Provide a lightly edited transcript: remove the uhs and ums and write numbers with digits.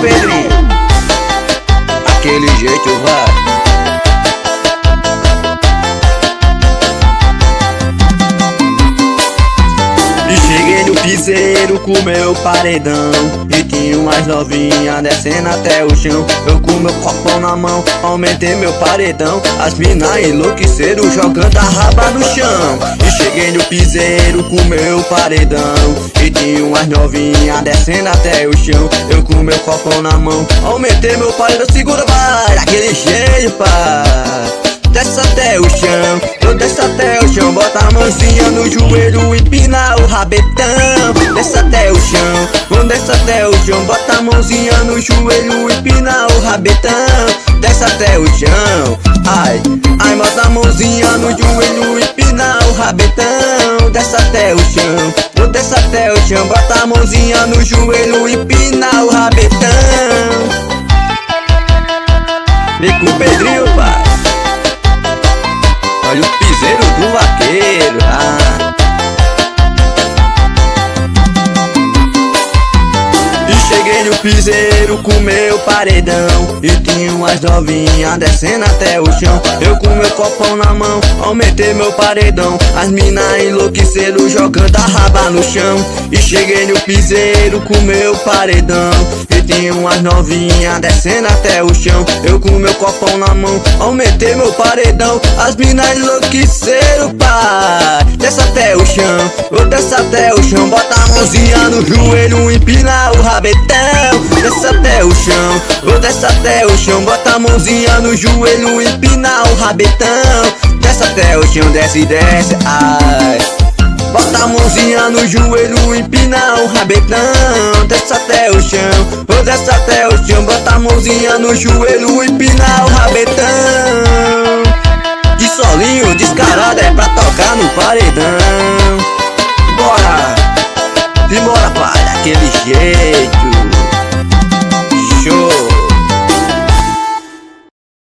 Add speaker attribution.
Speaker 1: Pedrinho, aquele jeito vai. E cheguei no piseiro com meu paredão, e tinha umas novinha descendo até o chão. Eu com meu copão na mão, aumentei meu paredão. As mina enlouqueceram jogando a raba no chão. E cheguei no piseiro com meu paredão, e tinha umas novinha descendo até o chão. Eu com meu copão na mão, aumentei meu paredão. Segura, vai, daquele jeito, pai. Desce até o chão, eu desço até o chão. Bota a mãozinha no joelho, empina o rabetão. Desce até o chão, quando desce até o chão. Bota a mãozinha no joelho, empina o rabetão. Desce até o chão, ai, ai, bota a mãozinha no joelho, empina o rabetão. Desce até o chão, eu desço até o chão. Bota a mãozinha no joelho, empina o rabetão. Vem com o Pedrinho, pai. Olha o piseiro do vaqueiro, E cheguei no piseiro com meu paredão, e tinha umas novinha descendo até o chão. Eu com meu copão na mão, aumentei meu paredão. As mina enlouqueceram jogando a raba no chão. E cheguei no piseiro com meu paredão, e tinha umas novinha descendo até o chão. Eu com meu copão na mão, aumentei meu paredão. As mina enlouqueceram, pai. Desce até o chão, eu desço até o chão. Bota a mãozinha no joelho, empina o rabetão. Desce até o chão, eu desço até o chão. Bota a mãozinha no joelho, empina o rabetão. Desce até o chão, desce, desce, ai. Bota a mãozinha no joelho, empina o rabetão. Desce até o chão, eu desço até o chão. Bota a mãozinha no joelho, empina o rabetão. De solinho descarado é pra tocar no paredão. Bora, simbora, pai, daquele jeito.